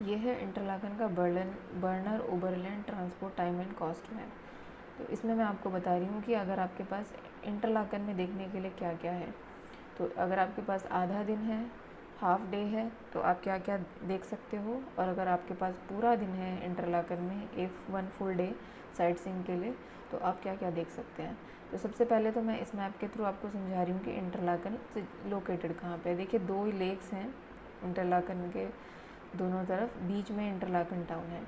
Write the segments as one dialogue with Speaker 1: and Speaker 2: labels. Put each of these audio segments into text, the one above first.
Speaker 1: ये है इंटरलाकन का burner overland transport time and cost map. तो इसमें मैं आपको बता रही हूँ कि अगर आपके पास इंटरलाकन में देखने के लिए क्या क्या है। तो अगर आपके पास आधा दिन है, हाफ डे है, तो आप क्या क्या देख सकते हो। और अगर आपके पास पूरा दिन है इंटरलाकन में, एक 1 फुल डे साइट सीइंग के लिए, तो आप क्या क्या देख सकते हैं। तो सबसे पहले तो मैं इस मैप के थ्रू आपको समझा रही हूँ कि इंटरलाकन लोकेटेड कहाँ पे है। देखिए 2 लेक्स हैं इंटरलाकन के दोनों तरफ, बीच में इंटरलाकन टाउन है।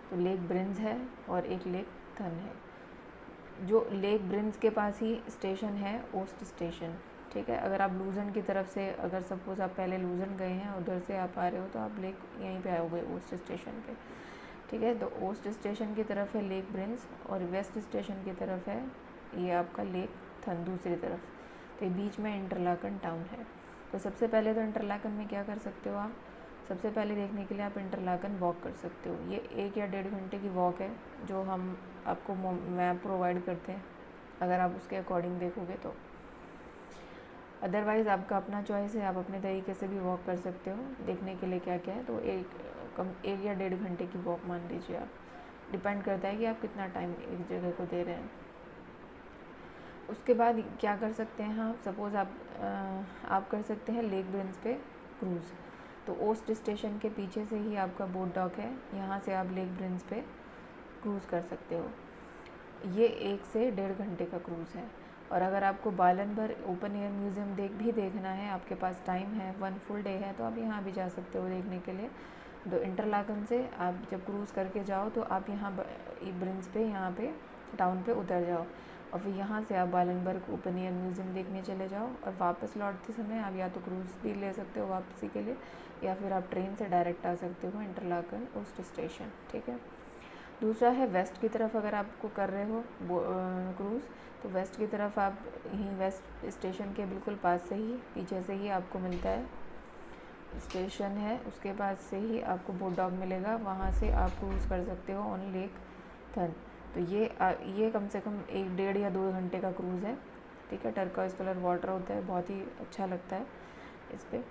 Speaker 1: तो लेक ब्रिंज है और एक लेक थन है। जो लेक ब्रिंज के पास ही स्टेशन है ओस्ट स्टेशन, ठीक है। अगर आप लूजन की तरफ से, अगर सपोज आप पहले लूजन गए हैं, उधर से आप आ रहे हो, तो आप लेक यहीं पे आओगे ओस्ट स्टेशन पे, ठीक है। तो ओस्ट स्टेशन की तरफ है लेक ब्रिंज और वेस्ट स्टेशन की तरफ है ये आपका लेक थन दूसरी तरफ। तो ये बीच में इंटरलाकन टाउन है। तो सबसे पहले तो इंटरलाकन में क्या कर सकते हो आप, सबसे पहले देखने के लिए आप इंटरलाकन वॉक कर सकते हो। ये 1 या 1.5 घंटे की वॉक है जो हम आपको मैप प्रोवाइड करते हैं, अगर आप उसके अकॉर्डिंग देखोगे तो। अदरवाइज़ आपका अपना चॉइस है, आप अपने तरीके से भी वॉक कर सकते हो देखने के लिए क्या क्या है। तो 1 या 1.5 घंटे की वॉक मान लीजिए आप, डिपेंड करता है कि आप कितना टाइम एक जगह को दे रहे हैं। उसके बाद क्या कर सकते हैं हम, सपोज़ आप कर सकते हैं लेक ब्रिंज पे क्रूज़। तो ओस्ट स्टेशन के पीछे से ही आपका बोट डॉक है, यहाँ से आप लेक ब्रिंज पे क्रूज़ कर सकते हो। ये 1 से 1.5 घंटे का क्रूज़ है। और अगर आपको बालनबर ओपन एयर म्यूज़ियम देखना है, आपके पास टाइम है, 1 फुल डे है, तो आप यहाँ भी जा सकते हो देखने के लिए। तो इंटरलाकन से आप जब क्रूज़ करके जाओ तो आप यहाँ ब्रिंज पे, यहाँ पे टाउन पे उतर जाओ और फिर यहाँ से आप बालनबर्ग ओपन एयर म्यूज़ियम देखने चले जाओ। और वापस लौटते समय आप या तो क्रूज़ भी ले सकते हो वापसी के लिए, या फिर आप ट्रेन से डायरेक्ट आ सकते हो इंटरलाकन ओस्ट स्टेशन, ठीक है। दूसरा है वेस्ट की तरफ, अगर आपको कर रहे हो क्रूज़, तो वेस्ट की तरफ आप यहीं वेस्ट स्टेशन के बिल्कुल पास से ही, पीछे से ही आपको मिलता है स्टेशन है, उसके पास से ही आपको बोट डॉग मिलेगा, वहाँ से आप क्रूज़ कर सकते हो ऑन लेक थन। तो ये कम से कम 1 या 2 घंटे का क्रूज़ है, ठीक है। टर्कोइज कलर वाटर होता है, बहुत ही अच्छा लगता है इस पर।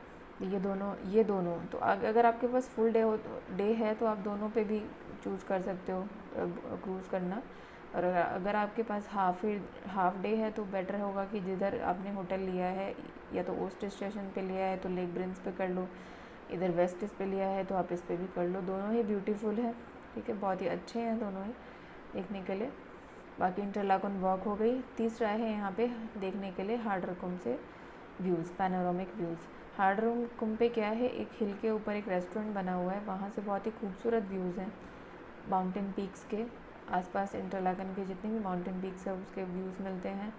Speaker 1: ये दोनों तो अगर आपके पास फुल डे है तो आप दोनों पे भी चूज़ कर सकते हो क्रूज़ करना। और अगर आपके पास हाफ डे है तो बेटर होगा कि जिधर आपने होटल लिया है, या तो ओस्ट स्टेशन पे लिया है तो लेक ब्रिंज पे कर लो, इधर वेस्ट इस पे लिया है तो आप इस पे भी कर लो। दोनों ही ब्यूटीफुल है, ठीक है, बहुत ही अच्छे हैं दोनों ही देखने के लिए। बाकी इंटरलाकन वॉक हो गई। तीसरा है यहाँ पे देखने के लिए हार्डरकुम से व्यूज़, पैनोरामिक व्यूज़। हार्डरकुम पे क्या है, एक हिल के ऊपर एक रेस्टोरेंट बना हुआ है, वहाँ से बहुत ही खूबसूरत व्यूज़ हैं माउंटेन पीक्स के आसपास। इंटरलाकन के जितने भी माउंटेन पीक्स है उसके व्यूज़ मिलते हैं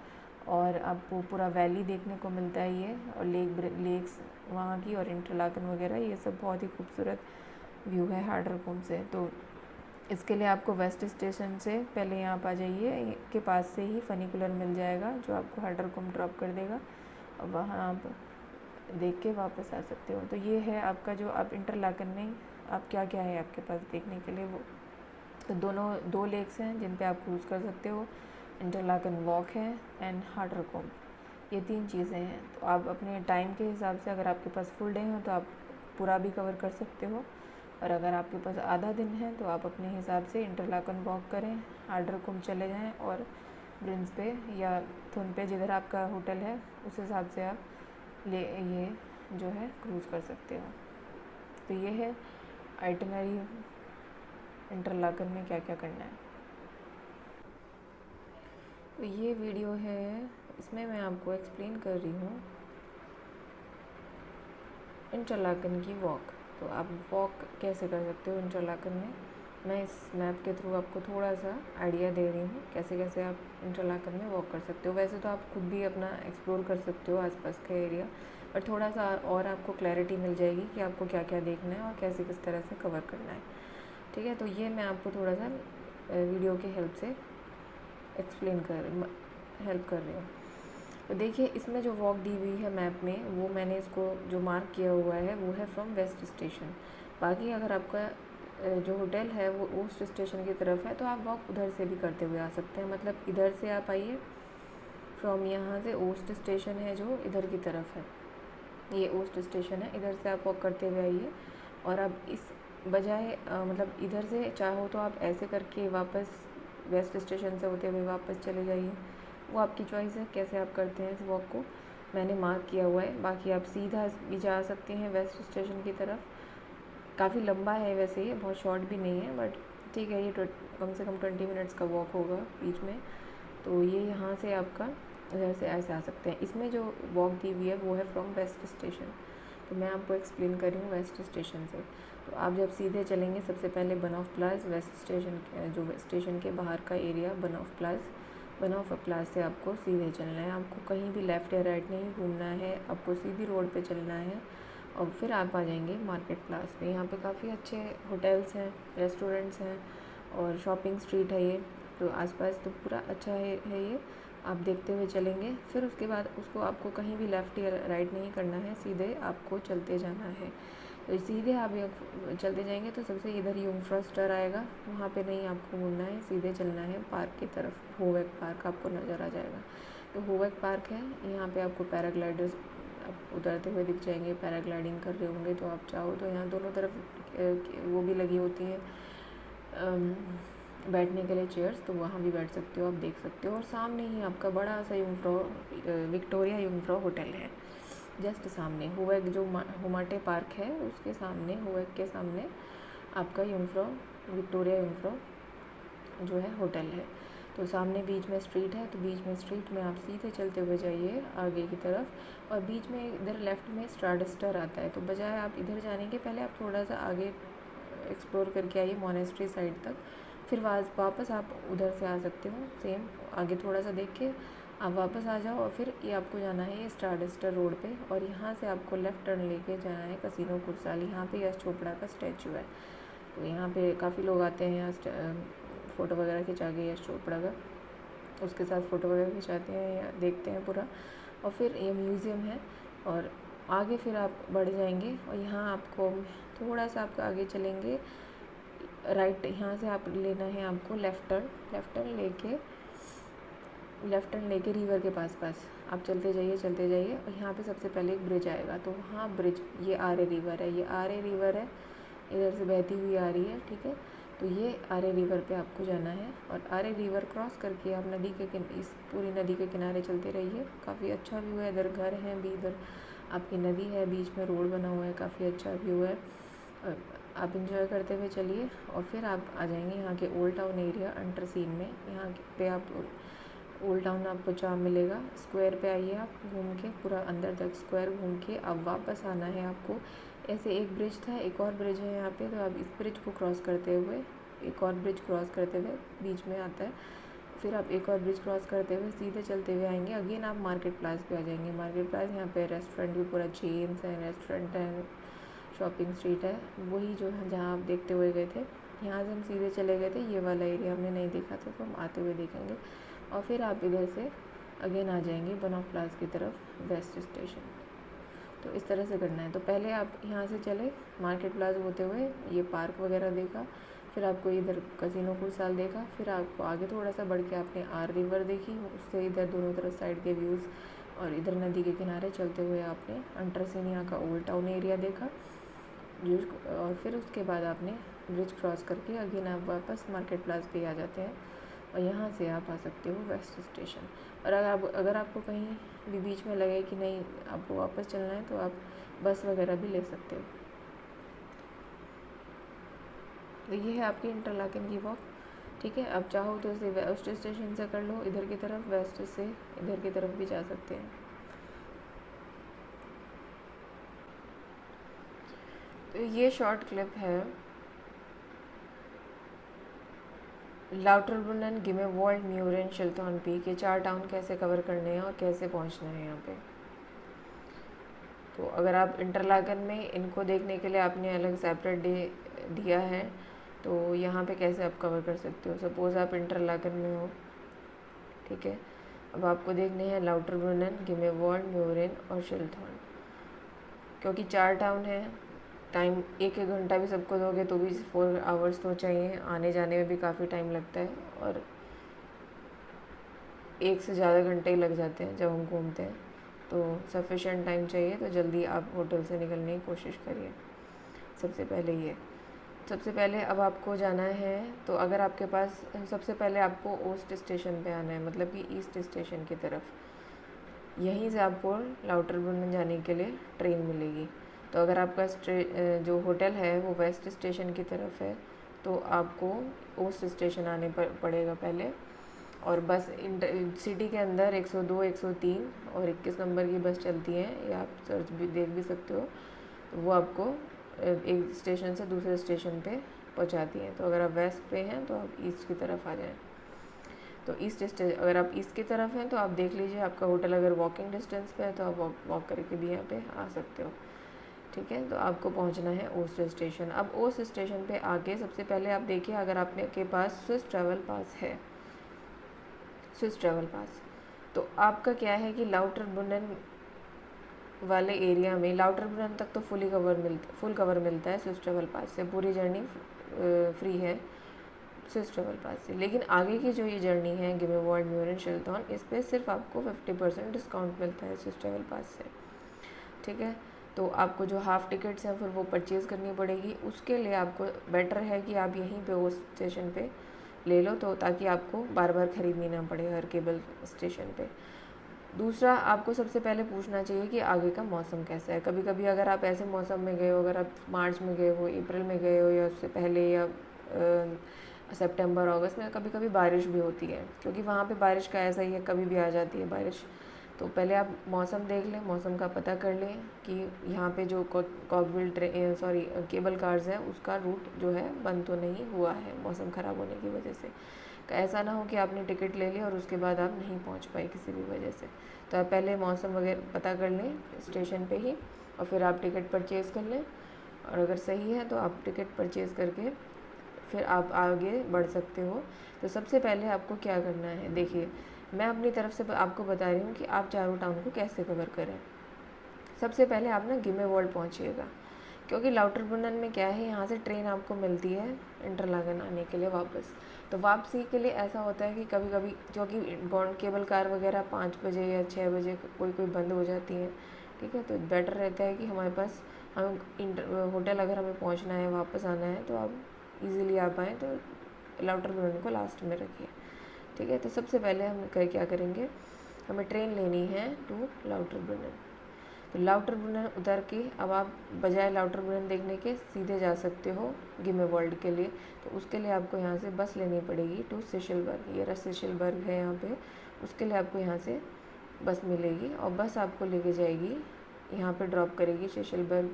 Speaker 1: और आपको पूरा वैली देखने को मिलता है ये, और लेक्स वहाँ की और इंटरलाकन वगैरह, ये सब बहुत ही खूबसूरत व्यू है हार्डरकुम से। तो इसके लिए आपको वेस्ट स्टेशन से पहले यहाँ आ जाइए, के पास से ही फनीकुलर मिल जाएगा जो आपको हार्डरकुम ड्रॉप कर देगा, और वहाँ आप देख के वापस आ सकते हो। तो ये है आपका जो आप इंटरलाकन में आप क्या क्या है आपके पास देखने के लिए वो। तो दोनों 2 लेक्स हैं जिन पे आप क्रूज़ कर सकते हो, इंटरलाकन वॉक है एंड हार्डरकुम, ये 3 चीज़ें हैं। तो आप अपने टाइम के हिसाब से, अगर आपके पास फुल डे हो तो आप पूरा भी कवर कर सकते हो, और अगर आपके पास आधा दिन है तो आप अपने हिसाब से इंटरलाकन वॉक करें, हार्डरकुम चले जाएं और ब्रिंज पे या थुन पे जिधर आपका होटल है उस हिसाब से आप ये जो है क्रूज़ कर सकते हो। तो ये है आइटनरी इंटरलाकन में क्या क्या करना है। तो ये वीडियो है, इसमें मैं आपको एक्सप्लेन कर रही हूँ इंटरलाकन की वॉक। तो आप वॉक कैसे कर सकते हो इंटरलाकन में, मैं इस मैप के थ्रू आपको थोड़ा सा आइडिया दे रही हूँ कैसे कैसे आप इंटरलाकन में वॉक कर सकते हो। वैसे तो आप खुद भी अपना एक्सप्लोर कर सकते हो आसपास का एरिया, पर थोड़ा सा और आपको क्लैरिटी मिल जाएगी कि आपको क्या क्या देखना है और कैसे किस तरह से कवर करना है, ठीक है। तो ये मैं आपको थोड़ा सा वीडियो की हेल्प से हेल्प कर रही हूँ। तो देखिए इसमें जो वॉक दी हुई है मैप में, वो मैंने इसको जो मार्क किया हुआ है वो है फ्रॉम वेस्ट स्टेशन। बाकी अगर आपका जो होटल है वो ईस्ट स्टेशन की तरफ है तो आप वॉक उधर से भी करते हुए आ सकते हैं। मतलब इधर से आप आइए, फ्रॉम यहाँ से ईस्ट स्टेशन है जो इधर की तरफ है, ये ईस्ट स्टेशन है, इधर से आप वॉक करते हुए आइए और अब इस बजाय मतलब इधर से चाहो तो आप ऐसे करके वापस वेस्ट स्टेशन से होते हुए वापस चले जाइए, वो आपकी चॉइस है कैसे आप करते हैं इस वॉक को। मैंने मार्क किया हुआ है, बाकी आप सीधा भी जा सकते हैं वेस्ट स्टेशन की तरफ। काफ़ी लंबा है वैसे, ये बहुत शॉर्ट भी नहीं है, बट ठीक है, ये कम से कम 20 मिनट्स का वॉक होगा बीच में। तो ये यहाँ से आपका इधर से ऐसे आ सकते हैं। इसमें जो वॉक दी हुई है वो है फ्रॉम वेस्ट स्टेशन, तो मैं आपको एक्सप्लेन कर रही हूँ वेस्ट स्टेशन से। तो आप जब सीधे चलेंगे, सबसे पहले बनऑफ प्लाज़, वेस्ट स्टेशन जो स्टेशन के बाहर का एरिया बनऑफ प्लाज़ से आपको सीधे चलना है। आपको कहीं भी लेफ़्ट या राइट नहीं घूमना है, आपको सीधी रोड पे चलना है और फिर आप आ जाएंगे मार्केट प्लास पे। यहाँ पे काफ़ी अच्छे होटल्स हैं, रेस्टोरेंट्स हैं और शॉपिंग स्ट्रीट है ये, तो आसपास तो पूरा अच्छा है ये। आप देखते हुए चलेंगे, फिर उसके बाद उसको आपको कहीं भी लेफ़्ट या राइट नहीं करना है, सीधे आपको चलते जाना है। तो सीधे आप चलते जाएंगे तो सबसे इधर यूंगफ्रॉ स्टर आएगा, वहाँ पे नहीं आपको मुड़ना है, सीधे चलना है पार्क की तरफ। होवेक पार्क आपको नज़र आ जाएगा। तो होवेक पार्क है, यहाँ पे आपको पैराग्लाइडर्स उतरते हुए दिख जाएंगे, पैराग्लाइडिंग कर रहे होंगे। तो आप चाहो तो यहाँ दोनों तरफ वो भी लगी होती हैं बैठने के लिए चेयर्स, तो वहाँ भी बैठ सकते हो, आप देख सकते हो। और सामने ही आपका बड़ा सा विक्टोरिया यूंगफ्रॉ होटल है, जस्ट सामने। हुवेक जो हुमाटे पार्क है उसके सामने, हुवेक के सामने आपका विक्टोरिया यूंगफ्रॉ जो है होटल है। तो सामने बीच में स्ट्रीट है, तो बीच में स्ट्रीट में आप सीधे चलते हुए जाइए आगे की तरफ, और बीच में इधर लेफ़्ट में स्टारडस्टर आता है। तो बजाय आप इधर जाने के पहले आप थोड़ा सा आगे एक्सप्लोर करके आइए मोनेस्ट्री साइड तक, फिर वापस आप उधर से आ सकते हो। सेम आगे थोड़ा सा देख के आप वापस आ जाओ, और फिर ये आपको जाना है ये स्टारडस्टर रोड पे, और यहाँ से आपको लेफ़्ट टर्न लेके जाना है कसिनो कुर्साल। यहाँ पे यश चोपड़ा का स्टैचू है, तो यहाँ पे काफ़ी लोग आते हैं यहाँ फ़ोटो वगैरह खिंचा के यश चोपड़ा का, उसके साथ फ़ोटो वगैरह खिंचाते हैं या देखते हैं पूरा। और फिर ये म्यूज़ियम है, और आगे फिर आप बढ़ जाएंगे और यहाँ आपको थोड़ा सा आप आगे चलेंगे राइट, यहाँ से आप लेना है आपको लेफ़्ट टर्न लेके रिवर के पास आप चलते जाइए और यहाँ पे सबसे पहले एक ब्रिज आएगा। तो वहाँ ब्रिज, ये आरे रिवर है, इधर से बहती हुई आ रही है, ठीक है। तो ये आरे रिवर पे आपको जाना है, और आरे रिवर क्रॉस करके आप इस पूरी नदी के किनारे चलते रहिए। काफ़ी अच्छा व्यू है, इधर घर हैं भी, इधर आपकी नदी है, बीच में रोड बना हुआ है, काफ़ी अच्छा व्यू है। आप इंजॉय करते हुए चलिए, और फिर आप आ जाएंगे यहाँ के old town area under scene में। यहाँ पे आप ओल्ड टाउन आपको जहाँ मिलेगा, स्क्वायर पे आइए, आप घूम के पूरा अंदर तक स्क्वायर घूम के अब वापस आना है आपको। ऐसे एक ब्रिज था, एक और ब्रिज है यहाँ पे, तो आप इस ब्रिज को क्रॉस करते हुए, एक और ब्रिज क्रॉस करते हुए बीच में आता है, फिर आप एक और ब्रिज क्रॉस करते हुए सीधे चलते हुए आएंगे। अगेन आप मार्केट प्लास पे आ जाएंगे। मार्केट प्लास, यहाँ पे रेस्टोरेंट भी पूरा चेन्स हैं, रेस्टोरेंट है, शॉपिंग स्ट्रीट है, वही जो है जहाँ आप देखते हुए गए थे। यहाँ से हम सीधे चले गए थे, ये वाला एरिया हमने नहीं देखा था, तो हम आते हुए देखेंगे। और फिर आप इधर से अगेन आ जाएंगे बनऑफ प्लास की तरफ, वेस्ट स्टेशन। तो इस तरह से करना है। तो पहले आप यहाँ से चले मार्केट प्लाजा होते हुए, ये पार्क वगैरह देखा, फिर आपको इधर कसिनो कुर्साल देखा, फिर आपको आगे थोड़ा सा बढ़ के आपने आर रिवर देखी, उससे इधर दोनों तरफ साइड के व्यूज़, और इधर नदी के किनारे चलते हुए आपने अंटरसिनिया का ओल्ड टाउन एरिया देखा, और फिर उसके बाद आपने ब्रिज क्रॉस करके अगेन आप वापस मार्केट प्लास पे आ जाते हैं, और यहाँ से आप आ सकते हो वेस्ट स्टेशन। और अगर आपको कहीं भी बीच में लगे कि नहीं आपको वापस चलना है, तो आप बस वगैरह भी ले सकते हो। तो ये है आपकी इंटरलाकिन की वॉक, ठीक है। अब चाहो तो इसे वेस्ट स्टेशन से कर लो, इधर की तरफ, वेस्ट से इधर की तरफ भी जा सकते हैं। तो ये शॉर्ट क्लिप है लाउटरब्रुनन, गिमेवॉल्ड, म्यूरेन, शिल्थॉर्न पीक, ये 4 टाउन कैसे कवर करने हैं और कैसे पहुंचना है यहाँ पे। तो अगर आप इंटरलाकन में इनको देखने के लिए आपने अलग सेपरेट डे दिया है, तो यहाँ पे कैसे आप कवर कर सकते हो। सपोज़ आप इंटरलाकन में हो, ठीक है। अब आपको देखने हैं लाउटरब्रुनन, गिमेवॉल्ड, म्यूरेन और शिल्थॉर्न। क्योंकि 4 टाउन है, टाइम 1-1 घंटा भी सबको दोगे तो भी 4 आवर्स तो चाहिए, आने जाने में भी काफ़ी टाइम लगता है, और 1 से ज़्यादा घंटे ही लग जाते हैं जब हम घूमते हैं। तो सफिशेंट टाइम चाहिए, तो जल्दी आप होटल से निकलने की कोशिश करिए, सबसे पहले ये। सबसे पहले अब आपको जाना है, तो अगर आपके पास, सबसे पहले आपको ओस्ट स्टेशन पे आना है, मतलब कि ईस्ट स्टेशन की तरफ। यहीं से आपको लाउटरबर्न जाने के लिए ट्रेन मिलेगी। तो अगर आपका जो होटल है वो वेस्ट स्टेशन की तरफ है, तो आपको ओस्ट स्टेशन आने पड़ेगा पहले। और बस सिटी के अंदर 102, 103 और 21 नंबर की बस चलती हैं, या आप सर्च भी देख भी सकते हो। तो वो आपको एक स्टेशन से दूसरे स्टेशन पे पहुंचाती हैं। तो अगर आप वेस्ट पे हैं तो आप ईस्ट की तरफ आ जाएं। तो अगर आप ईस्ट की तरफ हैं तो आप देख लीजिए, आपका होटल अगर वॉकिंग डिस्टेंस पे है तो आप वॉक करके भी यहाँ पे आ सकते हो। ठीक है, तो आपको पहुँचना है ओस्ट स्टेशन। अब ओस्ट स्टेशन पे आके सबसे पहले आप देखिए, अगर आपने के पास स्विस ट्रैवल पास है, स्विस ट्रैवल पास, तो आपका क्या है कि लाउटरबुनन वाले एरिया में, लाउटरबुनन तक तो फुल कवर मिलता है स्विस ट्रैवल पास से, पूरी जर्नी फ्री है स्विस ट्रैवल पास से। लेकिन आगे की जो ये जर्नी है गिमेवॉल्ड, म्यूरन, शिल्टॉन, इस पर सिर्फ आपको 50% डिस्काउंट मिलता है स्विस ट्रैवल पास से। ठीक है, तो आपको जो हाफ़ टिकट्स हैं फिर वो परचेज़ करनी पड़ेगी। उसके लिए आपको बेटर है कि आप यहीं पे उस स्टेशन पे ले लो, तो ताकि आपको बार बार ख़रीदनी ना पड़े हर केबल स्टेशन पे। दूसरा, आपको सबसे पहले पूछना चाहिए कि आगे का मौसम कैसा है। कभी कभी अगर आप ऐसे मौसम में गए हो, अगर आप मार्च में गए हो, अप्रैल में गए हो, या उससे पहले, या सितंबर अगस्त में, कभी कभी बारिश भी होती है, क्योंकि वहाँ पे बारिश का ऐसा ही है, कभी भी आ जाती है बारिश। तो पहले आप मौसम देख लें, मौसम का पता कर लें कि यहाँ पे जो कॉकविल केबल कार्स हैं उसका रूट जो है बंद तो नहीं हुआ है मौसम ख़राब होने की वजह से। ऐसा ना हो कि आपने टिकट ले ली और उसके बाद आप नहीं पहुँच पाए किसी भी वजह से। तो आप पहले मौसम वगैरह पता कर लें स्टेशन पे ही, और फिर आप टिकट परचेज़ कर लें। और अगर सही है तो आप टिकट परचेज़ करके फिर आप आगे बढ़ सकते हो। तो सबसे पहले आपको क्या करना है, देखिए मैं अपनी तरफ से आपको बता रही हूँ कि आप चारों टाउन को कैसे कवर करें। सबसे पहले आप ना गिमेवॉल्ड पहुँचिएगा, क्योंकि लाउटरबुनन में क्या है, यहाँ से ट्रेन आपको मिलती है इंटरलागन आने के लिए वापस। तो वापसी के लिए ऐसा होता है कि कभी कभी, क्योंकि गॉन्ड केबल कार वगैरह 5 बजे या 6 बजे कोई कोई बंद हो जाती हैं। ठीक है, तो बेटर रहता है कि हमारे पास, हम होटल अगर हमें पहुँचना है, वापस आना है, तो आप इजीली आ पाएँ, तो लाउटरबुनन को लास्ट में रखिए। ठीक है, तो सबसे पहले हम क्या करेंगे, हमें ट्रेन लेनी है टू लाउटरबुनन। तो लाउटरबुनन उतर के अब आप बजाय लाउटरबुनन देखने के सीधे जा सकते हो गिमेवॉल्ड के लिए। तो उसके लिए आपको यहाँ से बस लेनी पड़ेगी टू सिशलबर्ग। ये सिशलबर्ग है यहाँ पे, उसके लिए आपको यहाँ से बस मिलेगी, और बस आपको लेके जाएगी, यहाँ पे ड्रॉप करेगी सिशलबर्ग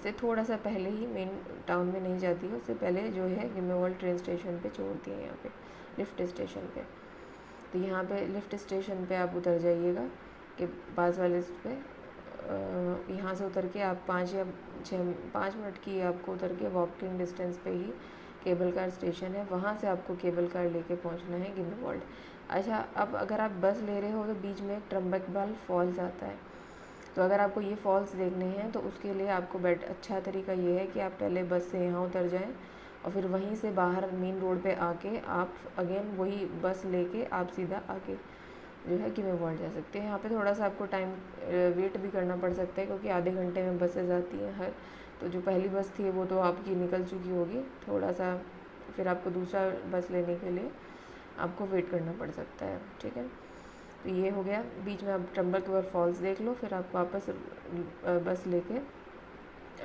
Speaker 1: से थोड़ा सा पहले ही, मेन टाउन में नहीं जाती है, उससे पहले जो है गिमेवॉल्ड ट्रेन स्टेशन पे छोड़ती है, यहाँ पे लिफ्ट स्टेशन पे। तो यहाँ पे लिफ्ट स्टेशन पे आप उतर जाइएगा कि पास वाले पे, यहाँ से उतर के आप 5 मिनट की आपको उतर के वॉकिंग डिस्टेंस पे ही केबल कार स्टेशन है, वहाँ से आपको केबल कार लेके पहुँचना है गिमेवॉल्ड। अच्छा, अब अगर आप बस ले रहे हो तो बीच में ट्रम्बकबाल फॉल्स आता है। तो अगर आपको ये फॉल्स देखने हैं तो उसके लिए आपको अच्छा तरीका ये है कि आप पहले बस से यहाँ उतर जाएं, और फिर वहीं से बाहर मेन रोड पे आके आप अगेन वही बस लेके आप सीधा आके जो है गिमेवॉल्ड जा सकते हैं। यहाँ पे थोड़ा सा आपको टाइम वेट भी करना पड़ सकता है, क्योंकि आधे घंटे में बसेज आती हैं हर, तो जो पहली बस थी वो तो आपकी निकल चुकी होगी, थोड़ा सा फिर आपको दूसरा बस लेने के लिए आपको वेट करना पड़ सकता है। ठीक है, तो ये हो गया, बीच में आप ट्रम्बकबाल फॉल्स देख लो, फिर आप वापस बस लेके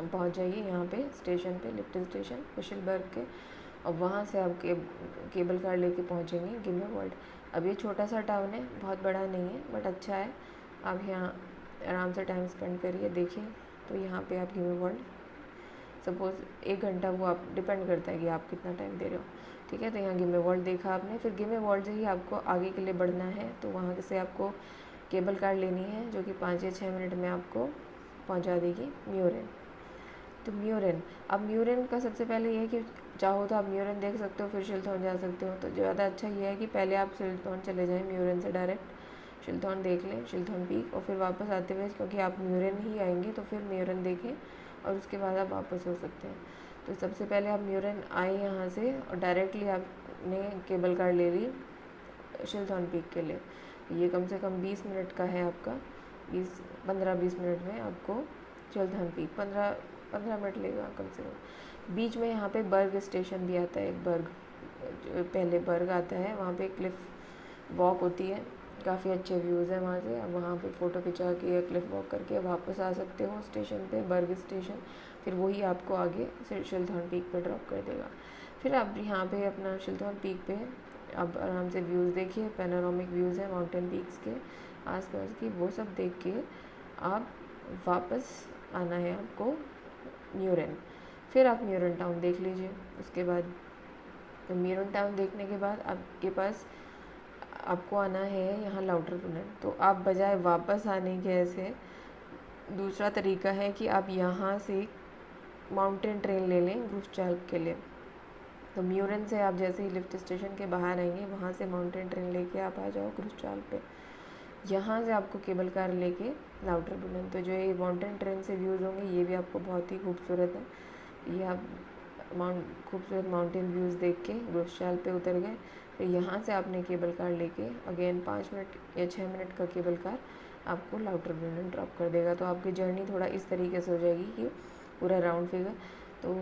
Speaker 1: पहुँच जाइए यहाँ पे स्टेशन पे, लिफ्ट स्टेशन सिशलबर्ग के, और वहाँ से आप केबल कार लेके पहुँचेंगे गिमेवॉल्ड। अब ये छोटा सा टाउन है, बहुत बड़ा नहीं है, बट अच्छा है। आप यहाँ आराम से टाइम स्पेंड करिए, देखिए। तो यहाँ पे आप गिमेवॉल्ड, सपोज़ 1 घंटा, वो आप डिपेंड करता है कि आप कितना टाइम दे रहे हो। ठीक है, तो यहाँ गिमेवॉल्ड देखा आपने, फिर गिमेवॉल्ड से ही आपको आगे के लिए बढ़ना है, तो वहाँ से आपको केबल कार लेनी है, जो कि 5 या 6 मिनट में आपको पहुँचा देगी म्यूरन। तो म्यूरन, अब म्यूरन का सबसे पहले ये है कि चाहो तो आप म्यूरन देख सकते हो, फिर शिल्थॉन जा सकते हो। तो ज़्यादा अच्छा ये है कि पहले आप शिल्थॉन चले जाएं, म्यूरन से डायरेक्ट शिल्थॉन देख लें, शिल्थॉन पीक, और फिर वापस आते हुए, क्योंकि आप म्यूरन ही आएंगे, तो फिर म्यूरन देखें और उसके बाद आप वापस हो सकते हैं। तो सबसे पहले आप म्यूरन आए यहाँ से, और डायरेक्टली आपने केबल कार ले ली शिल्थॉन पीक के लिए। ये कम से कम 20 मिनट का है आपका, 15-20 मिनट में आपको शिल्थॉन पीक, 15 मिनट लेगा कम से कम। बीच में यहाँ पे बर्ग स्टेशन भी आता है, एक बर्ग, पहले बर्ग आता है, वहाँ पे क्लिफ वॉक होती है, काफ़ी अच्छे व्यूज़ हैं वहाँ से। अब वहाँ पे फ़ोटो खिंचा के या क्लिफ वॉक करके वापस आ सकते हो स्टेशन पे, बर्ग स्टेशन। फिर वही आपको आगे शिलथॉन पीक पे ड्रॉप कर देगा। फिर आप यहाँ पे अपना शिलथॉन पीक पे अब आराम से व्यूज़ देखिए, पैनोरामिक व्यूज़ हैं माउंटेन पीक्स के आसपास की, वो सब देख के आप वापस आना है आपको म्यूरन। फिर आप म्यूरन टाउन देख लीजिए। उसके बाद तो म्यूरन टाउन देखने के बाद आपके पास आपको आना है यहाँ लाउटरब्रुनन। तो आप बजाय वापस आने के ऐसे दूसरा तरीका है कि आप यहाँ से माउंटेन ट्रेन ले लें ग्रुश्चाल्प के लिए। तो म्यूरन से आप जैसे ही लिफ्ट स्टेशन के बाहर आएंगे, वहाँ से माउंटेन ट्रेन लेके आप आ जाओ ग्रुश्चाल्प पे। यहाँ से आपको केबल कार लेके लाउटरब्रुनन। तो जो ये माउंटेन ट्रेन से व्यूज़ होंगे ये भी आपको बहुत ही खूबसूरत है। ये आप खूबसूरत माउंटेन व्यूज़ देख के ग्रुश्चाल्प पे उतर गए। फिर यहाँ से आपने केबल कार लेके अगेन 5 मिनट या 6 मिनट का केबल कार आपको लाउटरब्रुनन ड्रॉप कर देगा। तो आपकी जर्नी थोड़ा इस तरीके से हो जाएगी कि पूरा राउंड फिगर तो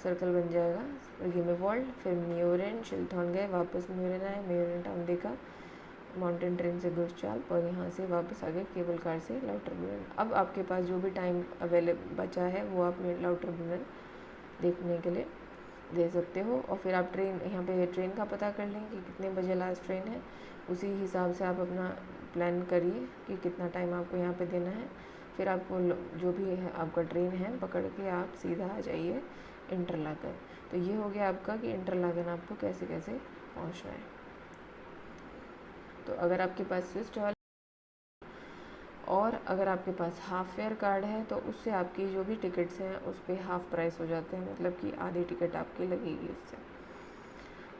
Speaker 1: सर्कल बन जाएगा। ग्रिमेवॉल्ड, फिर म्यूरन, शिलथॉन गए, वापस म्यूरन आए, म्यूरन टाउन देखा, माउंटेन ट्रेन से ग्रुश्चाल्प, और यहाँ से वापस आ गए केबल कार से लाउटरब्रुनन। अब आपके पास जो भी टाइम अवेलेबल बचा है वो आप लाउटरब्रुनन देखने के लिए दे सकते हो। और फिर आप ट्रेन यहाँ पे ट्रेन का पता कर लें कि कितने बजे लास्ट ट्रेन है, उसी हिसाब से आप अपना प्लान करिए कि कितना टाइम आपको यहाँ पे देना है। फिर आपको जो भी है आपका ट्रेन है पकड़ के आप सीधा आ जाइए इंटरलागन। तो ये हो गया आपका कि इंटरलागन आपको कैसे कैसे पहुँचना है। तो अगर आपके पास स्विस ट्रैवल और अगर आपके पास हाफ फेयर कार्ड है तो उससे आपकी जो भी टिकट्स हैं उस पर हाफ प्राइस हो जाते हैं, मतलब कि आधी टिकट आपकी लगेगी उससे।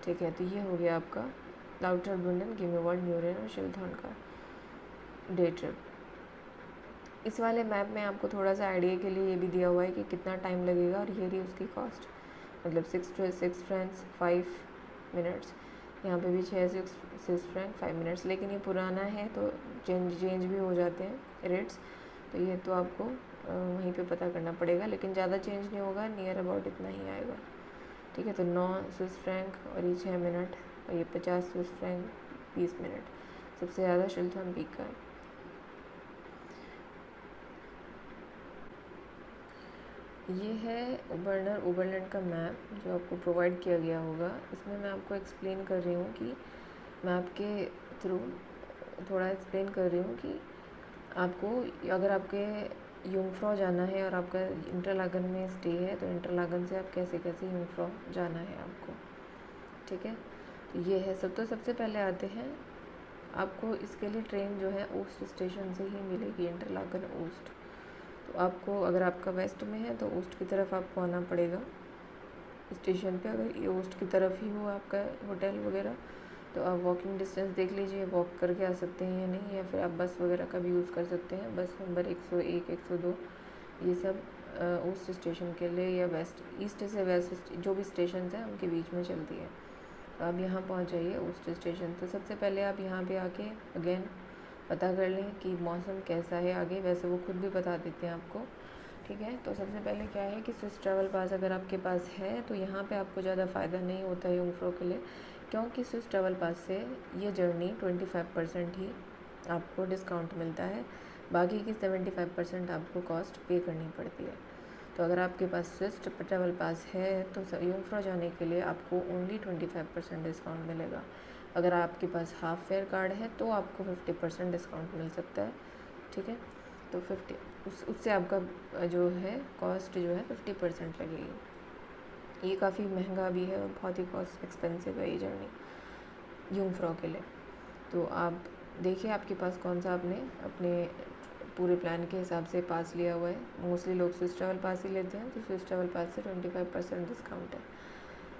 Speaker 1: ठीक है, तो ये हो गया आपका लाउटरब्रुनन, ग्रिमेवॉल्ड, म्यूरन और शिलथॉन का डे ट्रिप। इस वाले मैप में आपको थोड़ा सा आइडिया के लिए ये भी दिया हुआ है कि कितना टाइम लगेगा, और ये रही उसकी कॉस्ट, मतलब 6 फ्रैंक्स 5 मिनट्स। यहाँ पे भी 6 फ्रैंक 5 मिनट्स, लेकिन ये पुराना है तो चेंज भी हो जाते हैं रेट्स। तो ये तो आपको वहीं पे पता करना पड़ेगा, लेकिन ज़्यादा चेंज नहीं होगा, नियर अबाउट इतना ही आएगा। ठीक है, तो 9 फ्रैंक और ये 6 मिनट, और ये 50 फ्रैंक 20 मिनट सबसे ज़्यादा शिलथॉन पीक का है। ये है बर्नर ओबरलैंड का मैप जो आपको प्रोवाइड किया गया होगा। इसमें मैं आपको एक्सप्लेन कर रही हूँ कि मैप के थ्रू थोड़ा एक्सप्लेन कर रही हूँ कि आपको अगर आपके युंगफ्रॉ जाना है और आपका इंटरलागन में स्टे है तो इंटरलागन से आप कैसे कैसे युंगफ्रॉ जाना है आपको। ठीक है, तो ये है सब। तो सबसे पहले आते हैं, आपको इसके लिए ट्रेन जो है ओस्ट स्टेशन से ही मिलेगी, इंटरलागन ओस्ट। तो आपको अगर आपका वेस्ट में है तो ईस्ट की तरफ आपको आना पड़ेगा स्टेशन पे। अगर ये ईस्ट की तरफ ही हो आपका होटल वगैरह तो आप वॉकिंग डिस्टेंस देख लीजिए, वॉक करके आ सकते हैं या नहीं, या फिर आप बस वगैरह का भी यूज़ कर सकते हैं। बस नंबर 101, 102 ये सब ईस्ट स्टेशन के लिए या वेस्ट, ईस्ट से वेस्ट जो भी स्टेशन हैं उनके बीच में चलती है। तो आप यहाँ पहुँच जाइए ईस्ट स्टेशन। तो सबसे पहले आप यहाँ पे आके अगेन पता कर लें कि मौसम कैसा है आगे, वैसे वो खुद भी बता देते हैं आपको। ठीक है, तो सबसे पहले क्या है कि स्विस ट्रैवल पास अगर आपके पास है तो यहाँ पे आपको ज़्यादा फ़ायदा नहीं होता है युंगफ्रॉ के लिए, क्योंकि स्विस ट्रैवल पास से ये जर्नी 25% ही आपको डिस्काउंट मिलता है, बाकी की 75% आपको कॉस्ट पे करनी पड़ती है। तो अगर आपके पास स्विस ट्रैवल पास है तो युंगफ्रॉ जाने के लिए आपको ओनली 25% डिस्काउंट मिलेगा। अगर आपके पास हाफ फेयर कार्ड है तो आपको 50% डिस्काउंट मिल सकता है। ठीक है, तो 50 उससे आपका जो है कॉस्ट जो है 50% लगेगी। ये काफ़ी महंगा भी है और बहुत ही कॉस्ट एक्सपेंसिव है ये जर्नी युंगफ्रॉ के लिए। तो आप देखिए आपके पास कौन सा आपने अपने पूरे प्लान के हिसाब से पास लिया हुआ है। मोस्टली लोग स्विस ट्रैवल पास ही लेते हैं, तो स्विस ट्रैवल पास से 25% डिस्काउंट है।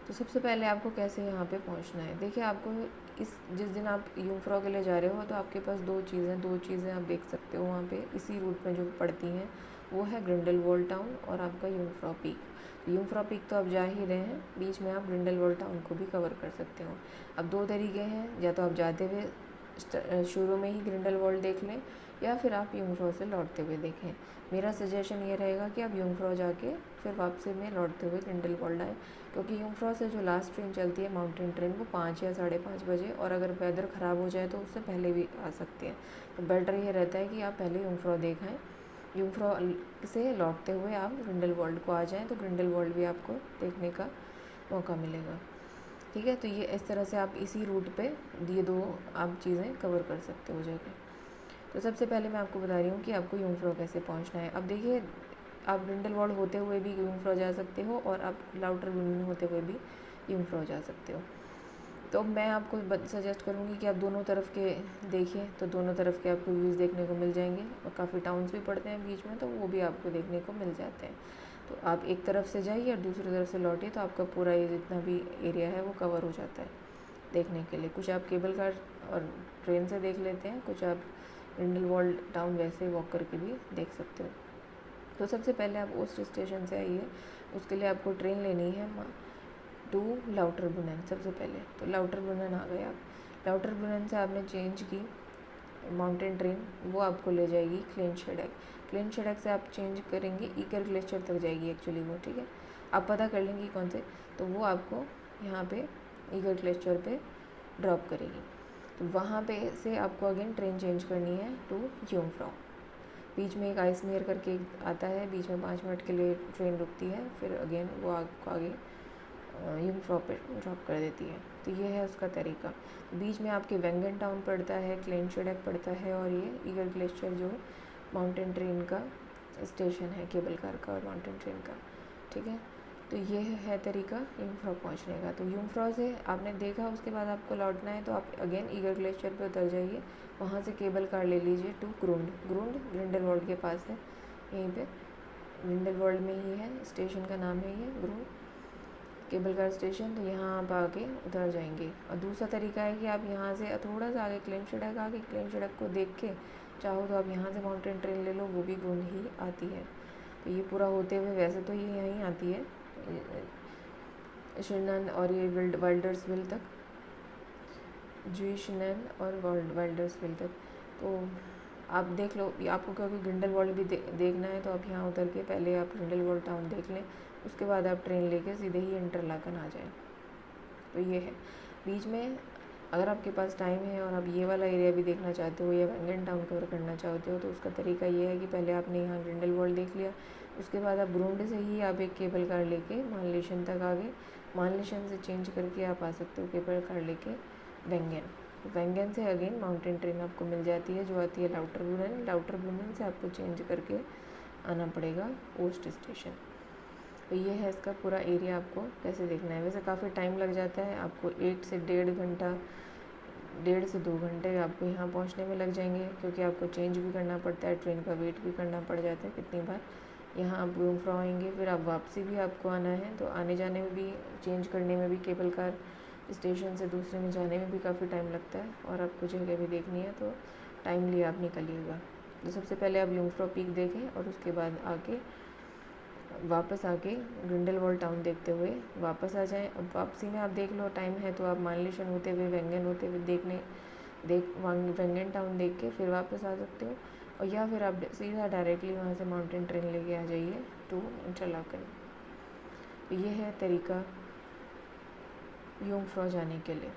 Speaker 1: तो सबसे पहले आपको कैसे यहाँ पे पहुँचना है, देखिए आपको जिस दिन आप युंगफ्रॉ के लिए जा रहे हो तो आपके पास दो चीज़ें आप देख सकते हो वहाँ पे इसी रूट में जो पड़ती हैं, वो है ग्रिंडेलवाल्ड टाउन और आपका युंगफ्रॉ पीक। युंगफ्रॉ पीक तो आप जा ही रहे हैं, बीच में आप ग्रिंडेलवाल्ड टाउन को भी कवर कर सकते हो। अब दो तरीके हैं, या तो आप जाते हुए शुरू में ही ग्रिंडेलवाल्ड देख लें, या फिर आप यूंगफ्रॉ से लौटते हुए देखें। मेरा सजेशन ये रहेगा कि आप यूंगफ्रॉ जाके फिर वापसी में लौटते हुए ग्रिंडेलवाल्ड आएँ, क्योंकि यूंगफ्रॉ से जो लास्ट ट्रेन चलती है माउंटेन ट्रेन, वो 5 या 5:30 बजे, और अगर वेदर ख़राब हो जाए तो उससे पहले भी आ सकती है। तो बेटर ये रहता है कि आप पहले यूंगफ्रॉ देख आएँ, यूंगफ्रॉ से लौटते हुए आप ग्रिंडेलवाल्ड को आ जाएँ, तो ग्रिंडेलवाल्ड भी आपको देखने का मौका मिलेगा। ठीक है, तो ये इस तरह से आप इसी रूट पे ये 2 आप चीज़ें कवर कर सकते हो जगह। तो सबसे पहले मैं आपको बता रही हूँ कि आपको यूंगफ्रॉ कैसे पहुँचना है। अब देखिए, आप ग्रिंडेलवाल्ड होते हुए भी यूंगफ्रॉ जा सकते हो और आप लाउटरबुर्न होते हुए भी यूंगफ्रॉ जा सकते हो। तो मैं आपको सजेस्ट करूँगी कि आप दोनों तरफ के देखिए, तो दोनों तरफ के आपको व्यूज़ देखने को मिल जाएंगे, और काफ़ी टाउन्स भी पड़ते हैं बीच में, तो वो भी आपको देखने को मिल जाते हैं। तो आप एक तरफ से जाइए और दूसरी तरफ से लौटिए, तो आपका पूरा ये जितना भी एरिया है वो कवर हो जाता है देखने के लिए। कुछ आप केबल कार और ट्रेन से देख लेते हैं, कुछ आप ग्रिंडेलवाल्ड टाउन वैसे वॉक करके भी देख सकते हो। तो सबसे पहले आप ओस्ट स्टेशन से आइए, उसके लिए आपको ट्रेन लेनी है टू लाउटरबुर्न। सबसे पहले तो लाउटरबुर्न आ गए आप, लाउटरबुर्न से आपने चेंज की माउंटेन ट्रेन, वो आपको ले जाएगी क्लेनशेडक। क्लेनशेडक से आप चेंज करेंगे ईगर ग्लेशियर तक जाएगी एक्चुअली वो, ठीक है, आप पता कर लेंगे कौन से, तो वो आपको यहाँ पे ईगर ग्लेशियर पे ड्रॉप करेगी। तो वहाँ पे से आपको अगेन ट्रेन चेंज करनी है टू यूंगफ्रॉ। बीच में एक आइसमेयर करके आता है, बीच में 5 मिनट के लिए ट्रेन रुकती है, फिर अगेन वो आपको आगे यूंगफ्रॉ पे ड्रॉप कर देती है। तो ये है उसका तरीका। बीच में आपके वेंगन टाउन पड़ता है, क्लेनशेडक पड़ता है, और ये ईगर ग्लेशियर जो माउंटेन ट्रेन का स्टेशन है, केबल कार का और माउंटेन ट्रेन का। ठीक है, तो ये है तरीका यूंगफ्रॉ पहुंचने का। तो यूंगफ्रॉ से आपने देखा, उसके बाद आपको लौटना है, तो आप अगेन ईगर ग्लेशियर पे उतर जाइए, वहाँ से केबल कार ले लीजिए टू ग्रुंड। ग्रुंड ग्रिंडेलवाल्ड के पास है, यहीं पे ग्रिंडेलवाल्ड में ही है, स्टेशन का नाम है ये ग्रुंड केबल कार स्टेशन। तो यहाँ आप आके उतर जाएंगे। और दूसरा तरीका है कि आप यहाँ से थोड़ा सा आगे क्लेनशेडक आके क्लेनशेडक को देख के चाहो तो आप यहाँ से माउंटेन ट्रेन ले लो, वो भी ग्रुंड ही आती है। तो ये पूरा होते हुए, वैसे तो ये यहीं आती है शिनन और ये वाइल्डर्सविल तक, जुइशनन और वाइल्डर्सविल तक। तो आप देख लो, आपको क्योंकि ग्रिंडेलवाल्ड भी देखना है, तो आप यहाँ उतर के पहले आप ग्रिंडेलवाल्ड टाउन देख लें, उसके बाद आप ट्रेन लेके सीधे ही इंटरलाकन आ जाएं। तो ये है। बीच में अगर आपके पास टाइम है और आप ये वाला एरिया भी देखना चाहते हो या वेंगन टाउन कवर करना चाहते हो, तो उसका तरीका ये है कि पहले आपने यहाँ ग्रिंडेलवाल्ड देख लिया, उसके बाद आप ग्रुंड से ही आप एक केबल कार लेके मानलेशन तक आ गए। मानलेशन से चेंज करके आप आ सकते हो केबल कार लेके वेंगन। वेंगन से अगेन माउंटेन ट्रेन आपको मिल जाती है, जो आती है लाउटरबुर्न। लाउटरबुर्न से आपको चेंज करके आना पड़ेगा ओस्ट स्टेशन। तो ये है इसका पूरा एरिया, आपको कैसे देखना है। वैसे काफ़ी टाइम लग जाता है आपको, 1 से 1.5 घंटा, 1.5 से 2 घंटे आपको यहाँ पहुँचने में लग जाएंगे, क्योंकि आपको चेंज भी करना पड़ता है, ट्रेन का वेट भी करना पड़ जाता है कितनी बार। यहाँ आप यूंगफ्रॉ आएंगे, फिर आप वापसी भी आपको आना है, तो आने जाने में भी, चेंज करने में भी, केबल कार स्टेशन से दूसरे में जाने में भी काफ़ी टाइम लगता है, और आपको जगह भी देखनी है, तो टाइमली आप निकलिएगा। तो सबसे पहले आप यूंगफ्रॉ पीक देखें, और उसके बाद आके वापस आके ग्रिंडेलवाल्ड टाउन देखते हुए वापस आ जाएं। अब वापसी में आप देख लो, टाइम है तो आप मानलेशन होते हुए, वेंगन होते हुए वेंगन टाउन देख के फिर वापस आ सकते हो, और या फिर आप सीधा डायरेक्टली वहाँ से माउंटेन ट्रेन लेके आ जाइए टू इंटरलाकन। तो ये है तरीका यूंगफ्रॉ जाने के लिए।